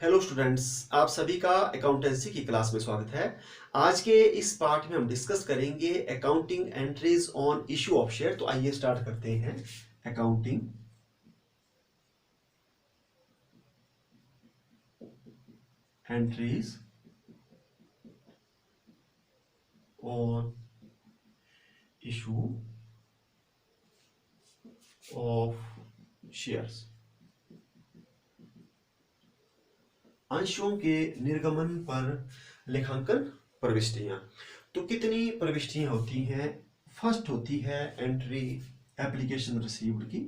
Hello students, आप सभी का अकाउंटेंसी की क्लास में स्वागत है। आज के इस पार्ट में हम डिस्कस करेंगे accounting entries on issue of share. तो आइए स्टार्ट करते हैं। Accounting entries on issue of shares. अंशों के निर्गमन पर लेखांकन प्रविष्टियां। तो कितनी प्रविष्टियां होती हैं? फर्स्ट होती है एंट्री एप्लीकेशन रिसीव्ड की।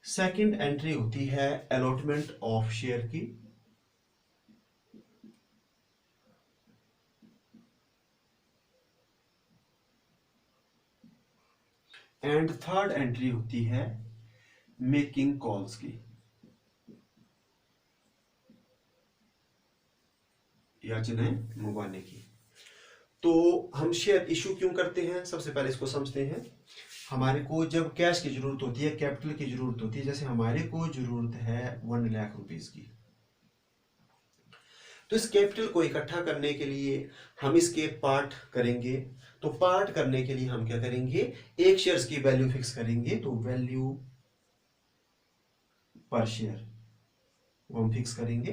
सेकंड एंट्री होती है अलॉटमेंट ऑफ शेयर की। एंड थर्ड एंट्री होती है मेकिंग कॉल्स की, याचनाएं मंगवाने की। तो हम शेयर इशू क्यों करते हैं, सबसे पहले इसको समझते हैं। हमारे को जब कैश की जरूरत होती है, कैपिटल की जरूरत होती है, जैसे हमारे को जरूरत है 1 लाख रुपीस की, तो इस कैपिटल को इकट्ठा करने के लिए हम इसके पार्ट करेंगे। तो पार्ट करने के लिए हम क्या करेंगे, एक शेयर्स की वैल्यू फिक्स करेंगे। तो वैल्यू पर शेयर वो हम फिक्स करेंगे।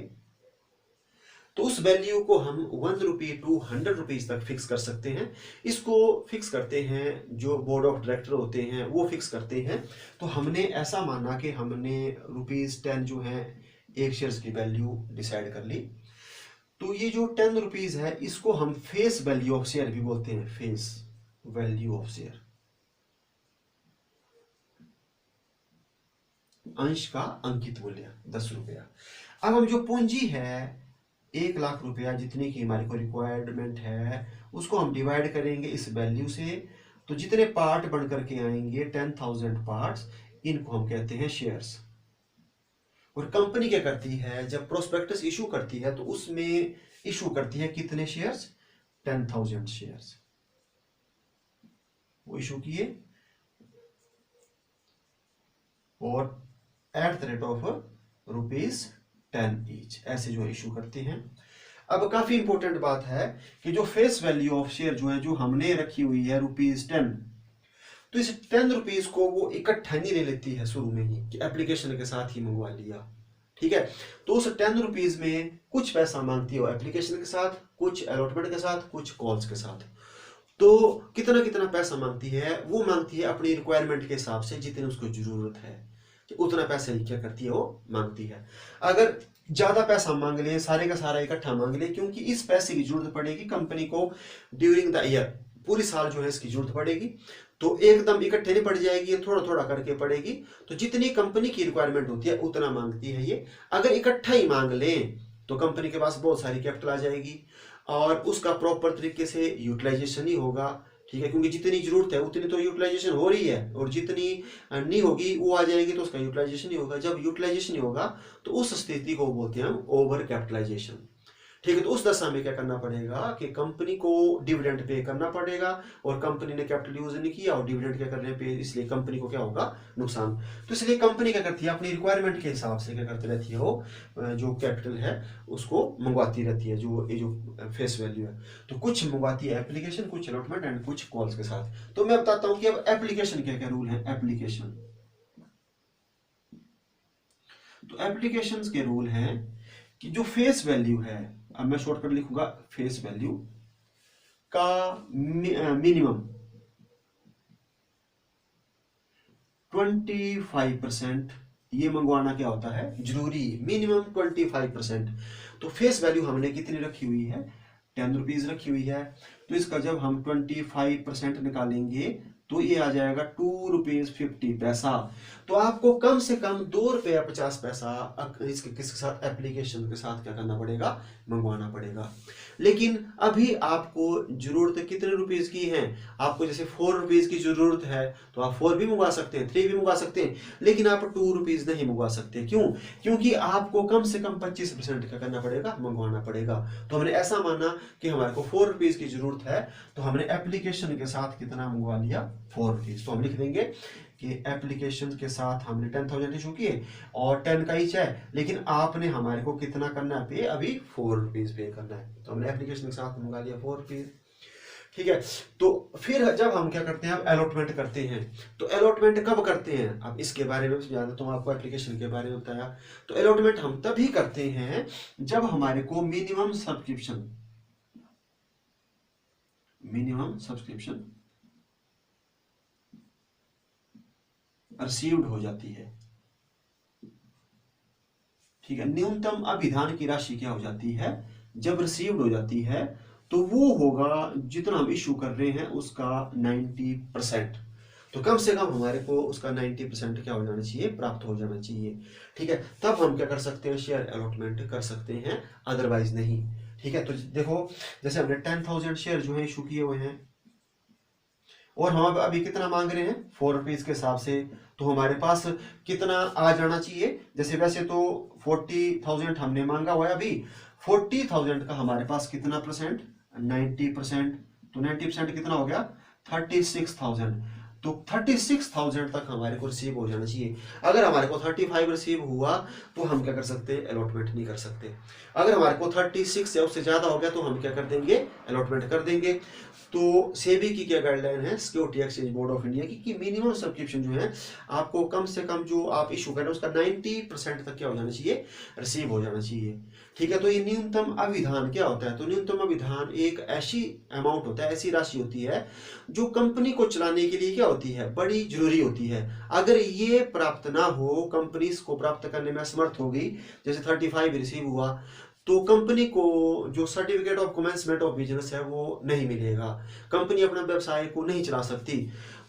तो उस वैल्यू को हम 1 रुपये टू 100 रुपीज तक फिक्स कर सकते हैं। इसको फिक्स करते हैं जो बोर्ड ऑफ डायरेक्टर होते हैं, वो फिक्स करते हैं। तो हमने ऐसा माना कि हमने ₹10 जो है एक शेयर्स की वैल्यू डिसाइड कर ली। तो ये जो 10 रुपीज है, इसको हम फेस वैल्यू ऑफ शेयर भी बोलते हैं। फेस वैल्यू ऑफ शेयर, अंश का अंकित मूल्य 10 रुपया। अब हम जो पूंजी है 1 लाख रुपया, जितनी की हमारे को रिक्वायरमेंट है, उसको हम डिवाइड करेंगे इस वैल्यू से। तो जितने पार्ट बन करके आएंगे 10,000 पार्ट्स, इनको हम कहते हैं शेयर्स। और कंपनी क्या करती है, जब प्रोस्पेक्टस इशू करती है तो उसमें इशू करती है कितने शेयर्स? 10,000 शेयर्स वो इशू किए, और at the rate of ₹10 each, ऐसे जो इशू करते हैं। अब काफी इंपॉर्टेंट बात है कि जो फेस वैल्यू ऑफ शेयर जो है, जो हमने रखी हुई है ₹10, तो इस 10 रुपीज को वो इकट्ठा नहीं ले लेती है शुरू में ही कि एप्लीकेशन के साथ ही मंगवा लिया। ठीक है, तो उस 10 रुपीज में कुछ पैसा मांगती है वो एप्लीकेशन के साथ, कुछ अलॉटमेंट के साथ, कुछ कॉल्स के साथ। तो कितना कितना पैसा मांगती है? वो मांगती है अपनी रिक्वायरमेंट के हिसाब से, जितनी उसको जरूरत है उतना पैसा ही क्या करती है, वो मांगती है। अगर ज्यादा पैसा मांग ले, सारे का सारा इकट्ठा मांग ले, क्योंकि इस पैसे की जरूरत पड़ेगी कंपनी को ड्यूरिंग द ईयर, पूरी साल जो है इसकी जरूरत पड़ेगी। तो एकदम इकट्ठे नहीं पड़ जाएगी, थोड़ा थोड़ा करके पड़ेगी। तो जितनी कंपनी की रिक्वायरमेंट होती है उतना मांगती है ये। अगर इकट्ठा ही मांग लें तो कंपनी के पास बहुत सारी कैपिटल आ जाएगी और उसका प्रॉपर तरीके से यूटिलाइजेशन ही होगा। ठीक है, क्योंकि जितनी जरूरत है उतनी तो यूटिलाइजेशन हो रही है, और जितनी नहीं होगी वो आ जाएगी तो उसका यूटिलाइजेशन नहीं होगा। जब यूटिलाइजेशन नहीं होगा तो उस स्थिति को बोलते हैं हम ओवर कैपिटलाइजेशन। ठीक है, तो उस दशा में क्या करना पड़ेगा कि कंपनी को डिविडेंड पे करना पड़ेगा, और कंपनी ने कैपिटल यूज नहीं किया और डिविडेंड क्या करने पे, इसलिए कंपनी को क्या होगा, नुकसान। तो इसलिए कंपनी क्या करती है, अपनी रिक्वायरमेंट के हिसाब से क्या करती रहती है, वो जो कैपिटल है उसको मंगवाती रहती है, जो फेस वैल्यू है। तो कुछ मंगवाती है एप्लीकेशन, कुछ अलॉटमेंट एंड कुछ कॉल्स के साथ। तो मैं बताता हूं कि अब एप्लीकेशन क्या क्या रूल है। एप्लीकेशन, तो एप्लीकेशन के रूल हैं कि जो फेस वैल्यू है, अब मैं शॉर्टकट लिखूंगा, फेस वैल्यू का मिनिमम 25% ये मंगवाना क्या होता है, जरूरी। मिनिमम 25%। तो फेस वैल्यू हमने कितनी रखी हुई है, 10 रुपीज रखी हुई है। तो इसका जब हम 25% निकालेंगे तो ये आ जाएगा ₹2.50। तो आपको कम से कम ₹2.50 इसके साथ एप्लीकेशन के साथ क्या करना पड़ेगा, मंगवाना पड़ेगा। लेकिन अभी आपको जरूरत कितने रुपीज की है, आपको जैसे ₹4 की जरूरत है तो आप 4 भी मंगवा सकते हैं, 3 भी मंगवा सकते हैं, लेकिन आप ₹2 नहीं मंगवा सकते। क्यों? क्योंकि आपको कम से कम 25% का करना पड़ेगा, मंगवाना पड़ेगा। तो हमने ऐसा माना कि हमारे को ₹4 की जरूरत है, तो हमने एप्लीकेशन के साथ कितना मंगवा लिया, ₹4। तो हम लिख देंगे कि एप्लीकेशन के साथ हमने 10,000 इशू किए और 10 का ईच है, लेकिन आपने हमारे को कितना करना है पे, अभी ₹4 पे करना है। तो हमने एप्लीकेशन के साथ मंगा लिया ₹4। ठीक है। तो फिर जब हम क्या करते हैं, अब अलॉटमेंट करते हैं। तो अलॉटमेंट कब करते हैं, अब इसके बारे में समझा देता हूं आपको, एप्लीकेशन के बारे में बताया। तो अलॉटमेंट हम तभी करते हैं जब हमारे को मिनिमम सब्सक्रिप्शन रिसीव्ड हो जाती है। ठीक है, न्यूनतम अभिधान की राशि क्या हो जाती है, जब रिसीव्ड हो जाती है, तो वो होगा जितना हम इशू कर रहे हैं उसका 90%। तो कम से कम हमारे को उसका 90% क्या हो जाना चाहिए, प्राप्त हो जाना चाहिए। ठीक है, तब हम क्या कर सकते हैं, शेयर अलॉटमेंट कर सकते हैं, अदरवाइज नहीं। ठीक है, तो देखो जैसे हमने 10,000 शेयर जो है इशू किए हुए हैं, और हम अभी कितना मांग रहे हैं, ₹4 के हिसाब से। तो हमारे पास कितना आ जाना चाहिए, जैसे वैसे तो 40,000 हमने मांगा हुआ है, अभी 40,000 का हमारे पास कितना परसेंट, 90%। तो 90% कितना हो गया, 36,000। तो 36,000 तक हमारे को रिसीव हो जाना चाहिए। अगर हमारे को 35 रिसीव हुआ तो हम क्या कर सकते हैं, अलॉटमेंट नहीं कर सकते। अगर हमारे को 36 या उससे ज्यादा हो गया तो हम क्या कर देंगे, अलॉटमेंट कर देंगे। तो सेबी की क्या गाइडलाइन है, security exchange board of India की, कि मिनिमम सब्सक्रिप्शन जो है आपको कम से कम जो आप इशू करें उसका 90% तक क्या हो जाना चाहिए, रिसीव हो जाना चाहिए। ठीक है, तो ये न्यूनतम अभिधान क्या होता है, तो न्यूनतम अभिधान एक ऐसी अमाउंट होता है, ऐसी राशि होती है जो कंपनी को चलाने के लिए क्या होती है, बड़ी जरूरी होती है। अगर ये प्राप्त ना हो, कंपनी इसको प्राप्त करने में असमर्थ होगी, जैसे 35 रिसीव हुआ, तो कंपनी को जो certificate of commencement of business है वो नहीं मिलेगा, कंपनी अपना व्यवसाय को नहीं चला सकती।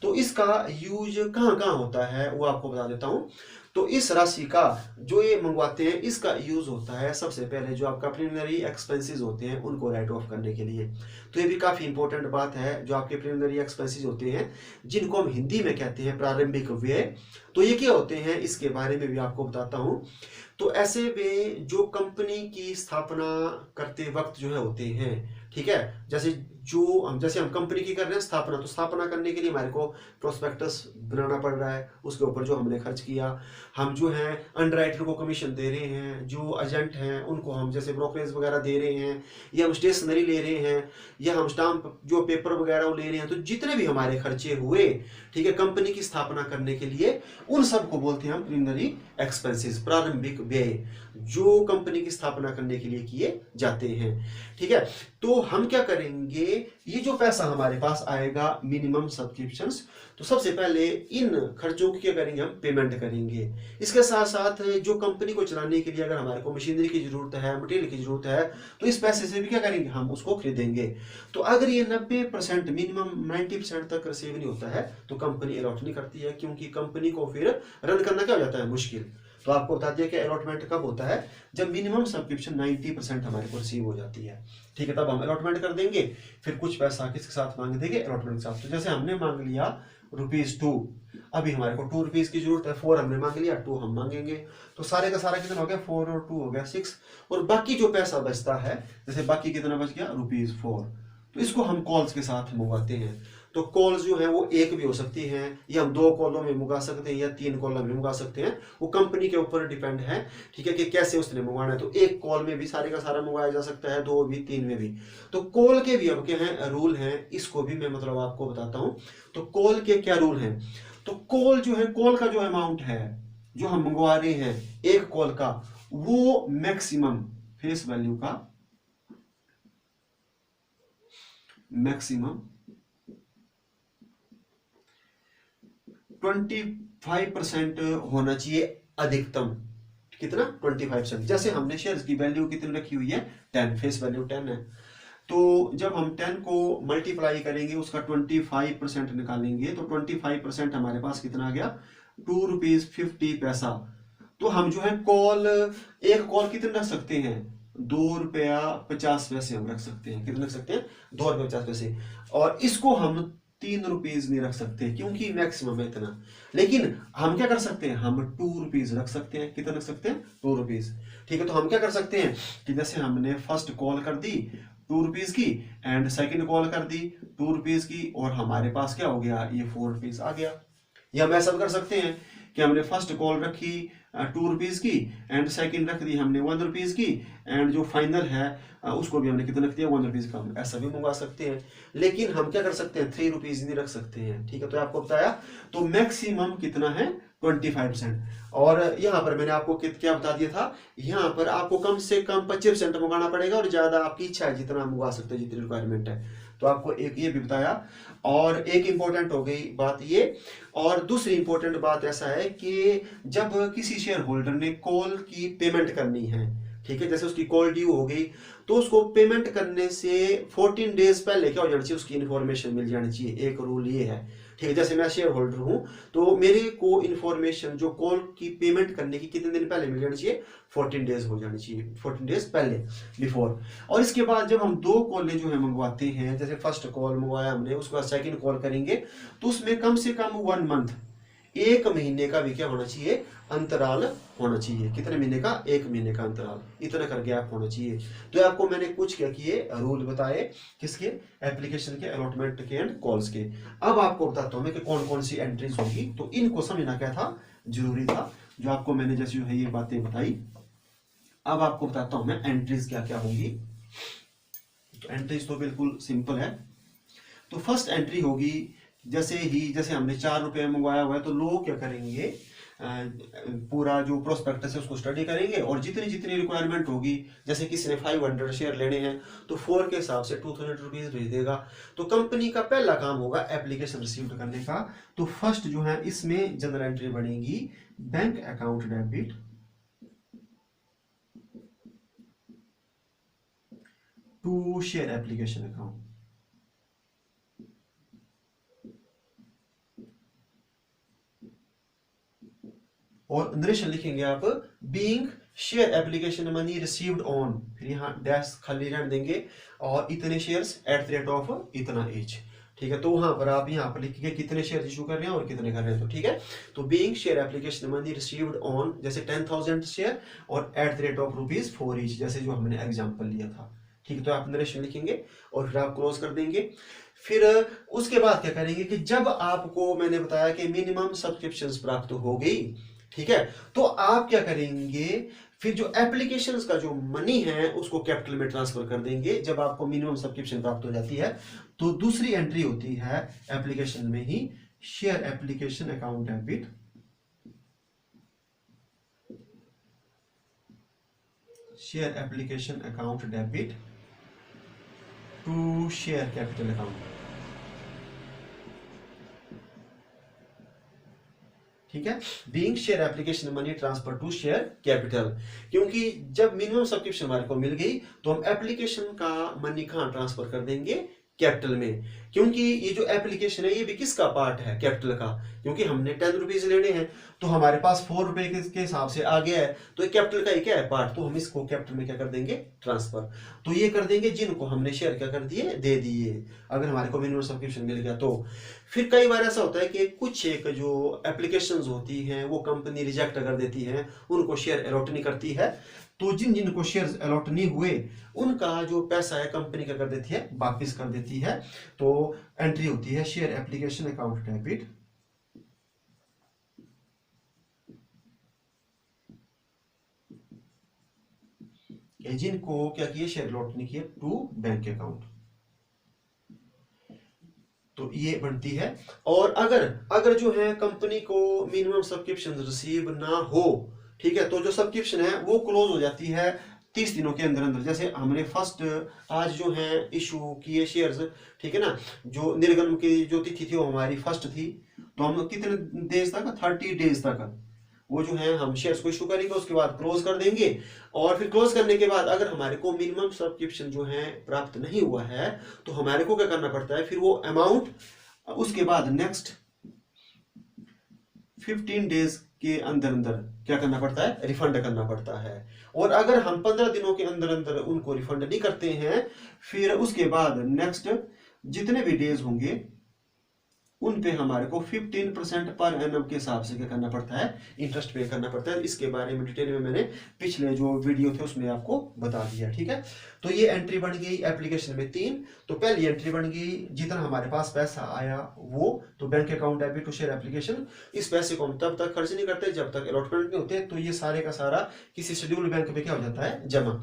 तो इसका यूज कहाँ कहाँ होता है वो आपको बता देता हूँ। तो इस राशि का जो ये मंगवाते हैं, इसका यूज होता है सबसे पहले जो आपका प्रिलिमिनरी एक्सपेंसेस होते हैं उनको राइट ऑफ करने के लिए। तो ये भी काफी इंपॉर्टेंट बात है, जो आपके प्रिलिमिनरी एक्सपेंसेस होते हैं जिनको हम हिंदी में कहते हैं प्रारंभिक व्यय। तो ये क्या होते हैं, इसके बारे में भी आपको बताता हूँ। तो ऐसे वे जो कंपनी की स्थापना करते वक्त जो है होते हैं, ठीक है, जैसे हम कंपनी की कर रहे हैं स्थापना, तो स्थापना करने के लिए हमारे को प्रोस्पेक्टस बनाना पड़ रहा है, उसके ऊपर जो हमने खर्च किया। हम जो है अंडरराइटर को कमीशन दे रहे हैं, जो एजेंट हैं उनको हम जैसे ब्रोकरेज वगैरह दे रहे हैं, या हम स्टेशनरी ले रहे हैं, या हम स्टाम्प जो पेपर वगैरह वो ले रहे हैं। तो जितने भी हमारे खर्चे हुए, ठीक है, कंपनी की स्थापना करने के लिए, उन सब को बोलते हैं हम प्रिलिमिनरी एक्सपेंसेस, प्रारंभिक व्यय, जो कंपनी की स्थापना करने के लिए किए जाते हैं। ठीक है, तो हम क्या करेंगे, ये जो पैसा हमारे पास आएगा मिनिमम सब्सक्रिप्शंस, तो सबसे पहले इन खर्चों की क्या करेंगे, हम पेमेंट करेंगे। इसके साथ साथ जो कंपनी को चलाने के लिए अगर हमारे को मशीनरी की जरूरत है, मटेरियल की जरूरत है, तो इस पैसे से भी क्या करेंगे, हम उसको खरीदेंगे। तो अगर ये 90% मिनिमम 90% तक रिसीव नहीं होता है तो कंपनी अलॉट नहीं करती है, क्योंकि कंपनी को फिर रन करना क्या हो जाता है, मुश्किल। तो आपको बता दिया कि अलॉटमेंट कब होता है, जब मिनिमम सब्सक्रिप्शन 90% हमारे को रिसीव हो जाती है। ठीक है, तब हम अलॉटमेंट कर देंगे, फिर कुछ पैसा किसके साथ मांग देंगे, अलॉटमेंट के साथ। तो जैसे हमने मांग लिया ₹2, अभी हमारे को ₹2 की जरूरत है, 4 हमने मांग लिया, 2 हम मांगेंगे। तो सारे का सारा कितना हो गया, 4 और 2 हो गया 6, और बाकी जो पैसा बचता है, जैसे बाकी कितना बच गया, ₹4, तो इसको हम कॉल्स के साथ मंगवाते हैं। तो कॉल्स जो है वो एक भी हो सकती हैं, या हम 2 कॉलों में मंगा सकते हैं, या 3 कॉलों में मंगा सकते हैं, वो कंपनी के ऊपर डिपेंड है। ठीक है, कि कैसे उसने मंगवाना है। तो एक कॉल में भी सारे का सारा मंगवाया जा सकता है, 2 भी, 3 में भी। तो कॉल के भी अब क्या है, रूल हैं, इसको भी मैं मतलब आपको बताता हूँ। तो कॉल के क्या रूल हैं, तो कॉल जो है, कॉल का जो अमाउंट है जो हम मंगवा रहे हैं एक कॉल का, वो मैक्सिमम फेस वैल्यू का मैक्सिमम 25% होना चाहिए, अधिकतम कितना, 25%। जैसे हमने शेयर्स की वैल्यू कितनी रखी हुई है, 10, फेस वैल्यू 10 है। तो जब हम 10 को मल्टीप्लाई करेंगे उसका 25% निकालेंगे तो 25% हमारे पास कितना आ गया, ₹2.50। तो हम जो है कॉल, एक कॉल कितने रख सकते हैं, ₹2.50 हम रख सकते हैं। कितने रख सकते हैं, ₹2.50। और इसको हम ₹3 नहीं रख सकते क्योंकि मैक्सिमम है इतना। लेकिन हम क्या कर सकते हैं, हम ₹2 रख सकते हैं। कितना रख सकते हैं, ₹2। ठीक है, तो हम क्या कर सकते हैं कि जैसे हमने फर्स्ट कॉल कर दी ₹2 की, एंड सेकंड कॉल कर दी ₹2 की, और हमारे पास क्या हो गया, ये ₹4 आ गया। या हम ऐसा कर सकते हैं कि हमने फर्स्ट कॉल रखी ₹2 की, एंड सेकंड रख दी हमने ₹1 की, एंड जो फाइनल है उसको भी हमने कितना रख दिया, ₹1 का। हम ऐसा भी मंगवा सकते हैं। लेकिन हम क्या कर सकते हैं, ₹3 नहीं रख सकते हैं। ठीक है, तो आपको बताया, तो मैक्सिमम कितना है, 25%। और यहाँ पर मैंने आपको क्या बता दिया था, यहाँ पर आपको कम से कम 25% मंगाना पड़ेगा, और ज्यादा आपकी इच्छा है जितना मंगवा सकते हैं, जितनी रिक्वायरमेंट है। तो आपको एक ये भी बताया, और एक इंपॉर्टेंट हो गई बात ये। और दूसरी इंपॉर्टेंट बात ऐसा है कि जब किसी शेयर होल्डर ने कॉल की पेमेंट करनी है, ठीक है, जैसे उसकी कॉल ड्यू हो गई, तो उसको पेमेंट करने से 14 डेज पहले क्या हो जाना चाहिए, उसकी इन्फॉर्मेशन मिल जानी चाहिए। एक रूल ये है, ठीक है, जैसे मैं शेयर होल्डर हूं तो मेरे को इन्फॉर्मेशन जो कॉल की पेमेंट करने की कितने दिन पहले मिल जानी चाहिए, 14 डेज हो जानी चाहिए, 14 डेज पहले, बिफोर। और इसके बाद जब हम 2 कॉलें जो है मंगवाते हैं, जैसे फर्स्ट कॉल मंगवाया हमने, उसके बाद सेकंड कॉल करेंगे, तो उसमें कम से कम 1 मंथ, 1 महीने का भी क्या होना चाहिए, अंतराल होना चाहिए। कितने महीने का, 1 महीने का अंतराल, इतना कर गैप होना चाहिए। तो आपको मैंने कुछ क्या किए, रूल बताए, किसके, एप्लीकेशन के, अलॉटमेंट के एंड कॉल्स के। अब आपको बताता हूं मैं कि कौन कौन सी एंट्रीज होगी, तो इनको समझना क्या था, जरूरी था, जो आपको मैंने जैसे जो है ये बातें बताई। अब आपको बताता हूं मैं एंट्रीज क्या क्या होंगी। तो एंट्रीज तो बिल्कुल सिंपल है। तो फर्स्ट एंट्री होगी, जैसे हमने ₹4 मंगवाया हुआ है, तो लोग क्या करेंगे, पूरा जो प्रोस्पेक्टस है उसको स्टडी करेंगे, और जितनी जितनी रिक्वायरमेंट होगी, जैसे किसी ने 500 शेयर लेने हैं तो 4 के हिसाब से ₹200 भेज देगा। तो कंपनी का पहला काम होगा एप्लीकेशन रिसीव करने का। तो फर्स्ट जो है इसमें जनरल एंट्री बनेगी, bank account debit to share application account. और नरेशन लिखेंगे आप, being share application money received on, फिर यहाँ डैश खाली रहने देंगे, और इतने शेयर्स @ इतना एज। ठीक है, तो वहां पर आप यहाँ पर लिखेंगे कितने शेयर इशू कर रहे हैं और कितने कर रहे हैं। तो ठीक है, तो being share application money received on, जैसे 10,000 शेयर, और ₹4 ईच, जैसे जो हमने एग्जाम्पल लिया था। ठीक है, तो आप नरेशन लिखेंगे और फिर आप क्लोज कर देंगे। फिर उसके बाद क्या करेंगे कि जब आपको मैंने बताया कि मिनिमम सब्सक्रिप्शंस प्राप्त हो गई, ठीक है, तो आप क्या करेंगे, फिर जो एप्लीकेशंस का जो मनी है उसको कैपिटल में ट्रांसफर कर देंगे जब आपको मिनिमम सब्सक्रिप्शन प्राप्त हो जाती है। तो दूसरी एंट्री होती है एप्लीकेशन में ही, share application account debit to share capital account. ठीक है, being share application money transfer to share capital, क्योंकि जब मिनिमम सब्सक्रिप्शन हमारे को मिल गई तो हम एप्लीकेशन का मनी कहां ट्रांसफर कर देंगे, कैपिटल में। क्योंकि ये जो एप्लीकेशन है ये भी किसका पार्ट है, कैपिटल का, क्योंकि हमने ₹10 लेने हैं तो हमारे पास ₹4 के हिसाब से आ गया है, तो कैपिटल का ही क्या है, पार्ट, तो हम इसको कैपिटल में क्या कर देंगे, ट्रांसफर। तो ये कर देंगे जिनको हमने शेयर क्या कर दिए, दे दिए, अगर हमारे को मिनिमम सब्सक्रिप्शन मिल गया तो। फिर कई बार ऐसा होता है कि कुछ एक जो एप्लीकेशंस होती हैं वो कंपनी रिजेक्ट कर देती है, उनको शेयर अलॉट नहीं करती है, तो जिन जिनको शेयर अलॉट नहीं हुए उनका जो पैसा है कंपनी क्या कर देती है, वापिस कर देती है। तो एंट्री होती है शेयर एप्लीकेशन अकाउंट डेबिट जिनको क्या किए, शेयर अलॉट नहीं किए, टू बैंक अकाउंट। तो ये बनती है। और अगर जो है कंपनी को मिनिमम सब्सक्रिप्शन रिसीव ना हो, ठीक है, तो जो सब्सक्रिप्शन है वो क्लोज हो जाती है 30 दिनों के अंदर अंदर। जैसे हमने फर्स्ट आज जो है इशू किए शेयर्स, ठीक है ना, जो निर्गम की जो तिथि थी वो हमारी फर्स्ट थी, तो हम कितने डेज तक, 30 डेज तक वो जो है हम शेयर्स को इशू करेंगे, उसके बाद क्लोज कर देंगे। और फिर क्लोज करने के बाद अगर हमारे को मिनिमम सब्सक्रिप्शन जो है प्राप्त नहीं हुआ है तो हमारे को क्या करना पड़ता है, फिर वो अमाउंट उसके बाद नेक्स्ट 15 डेज के अंदर अंदर क्या करना पड़ता है, रिफंड करना पड़ता है। और अगर हम 15 दिनों के अंदर अंदर उनको रिफंड नहीं करते हैं, फिर उसके बाद नेक्स्ट जितने भी डेज होंगे उन पे हमारे को 15% पर एनम के हिसाब से क्या करना पड़ता है, इंटरेस्ट पे करना पड़ता है। इसके बारे में डिटेल में मैंने पिछले जो वीडियो थे उसमें आपको बता दिया, ठीक है। तो ये एंट्री बन गई एप्लीकेशन में 3। तो पहली एंट्री बन गई जितना हमारे पास पैसा आया वो, तो bank account debit to share application. इस पैसे को हम तब तक खर्च नहीं करते जब तक अलॉटमेंट नहीं होते, तो ये सारे का सारा किसी शेड्यूल बैंक में क्या हो जाता है, जमा।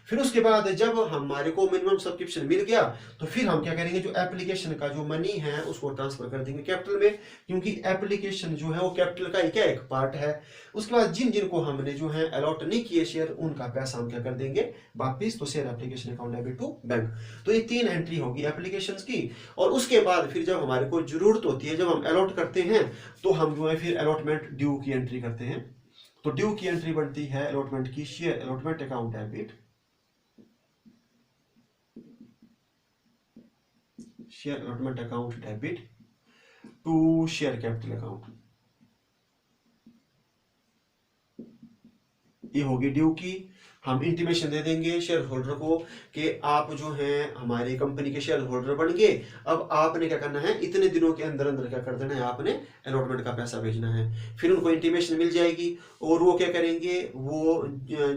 फिर उसके बाद जब हमारे को मिनिमम सब्सक्रिप्शन मिल गया तो फिर हम क्या करेंगे, जो एप्लीकेशन का जो मनी है उसको ट्रांसफर कर देंगे कैपिटल में, क्योंकि एप्लीकेशन जो है वो कैपिटल का ही क्या एक पार्ट है। उसके बाद जिन जिन को हमने जो है अलॉट नहीं किए शेयर, उनका पैसा हम क्या कर देंगे वापिस, तो share application account debit to bank. तो ये 3 एंट्री होगी एप्लीकेशन की। और उसके बाद फिर जब हमारे को जरूरत होती है, जब हम अलॉट करते हैं, तो हम जो है फिर अलॉटमेंट ड्यू की एंट्री करते हैं। तो ड्यू की एंट्री बनती है अलॉटमेंट की, share allotment account debit, share allotment account debit to share capital account. ये होगी ड्यू की। हम इंटीमेशन दे देंगे शेयर होल्डर को कि आप जो हैं हमारी कंपनी के शेयर होल्डर बन गए, अब आपने क्या करना है, इतने दिनों के अंदर अंदर क्या कर देना है, आपने अलॉटमेंट का पैसा भेजना है। फिर उनको इंटीमेशन मिल जाएगी और वो क्या करेंगे, वो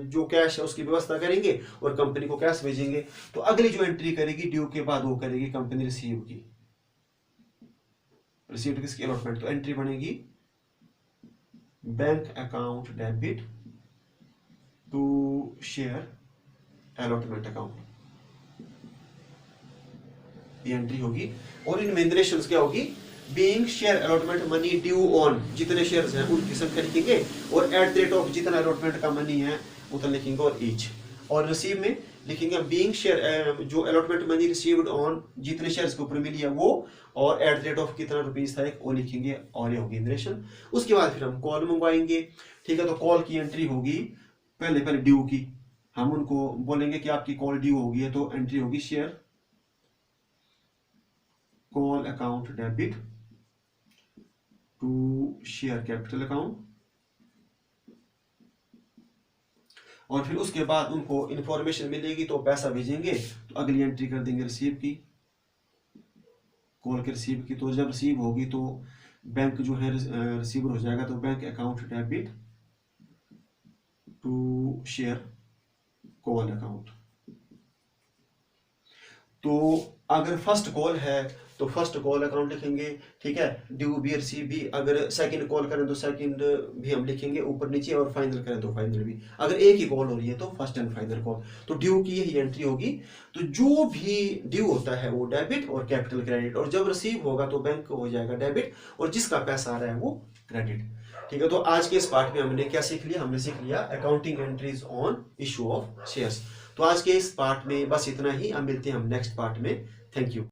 जो कैश है उसकी व्यवस्था करेंगे और कंपनी को कैश भेजेंगे। तो अगली जो एंट्री करेगी ड्यू के बाद वो करेगी कंपनी रिसीव की, रिसीव किसकी, अलॉटमेंट। तो एंट्री बनेगी bank account debit to share allotment account, ये एंट्री होगी। और इन मेंशंस क्या होगी, being share allotment money due on, जितने शेयर्स हैं उनकी संख्या लिखेंगे, और एट द रेट ऑफ जितना अलॉटमेंट का मनी है उतना लिखेंगे, और ईच। और रिसीव में लिखेंगे बीइंग शेयर, जो अलॉटमेंट मनी रिसीव्ड ऑन, जितने शेयर्स के ऊपर मिली है वो, और एट द रेट ऑफ कितना रुपीस था वो लिखेंगे, और ये होगी नरेशन। उसके बाद फिर हम कॉल मंगवाएंगे, ठीक है। तो कॉल की एंट्री होगी पहले ड्यू की, हम उनको बोलेंगे कि आपकी कॉल ड्यू होगी है, तो एंट्री होगी share call account debit to share capital account. और फिर उसके बाद उनको इंफॉर्मेशन मिलेगी तो पैसा भेजेंगे, तो अगली एंट्री कर देंगे रिसीव की, कॉल के रिसीव की। तो जब रिसीव होगी तो बैंक जो है रिसीवर हो जाएगा, तो bank account debit to share call account. तो अगर फर्स्ट कॉल है तो फर्स्ट कॉल अकाउंट लिखेंगे, ठीक है, ड्यू बी रिसीव भी। अगर सेकंड कॉल करें तो सेकंड भी हम लिखेंगे ऊपर नीचे, और फाइनल करें तो फाइनल भी। अगर एक ही कॉल हो रही है तो फर्स्ट एंड फाइनल कॉल। तो ड्यू की यही एंट्री होगी। तो जो भी ड्यू होता है वो डेबिट और कैपिटल क्रेडिट, और जब रिसीव होगा तो बैंक हो जाएगा डेबिट, और जिसका पैसा आ रहा है वो क्रेडिट, ठीक है। तो आज के इस पार्ट में हमने क्या सीख लिया, हमने सीख लिया accounting entries on issue of shares. तो आज के इस पार्ट में बस इतना ही, अब मिलते हैं हम नेक्स्ट पार्ट में। Thank you.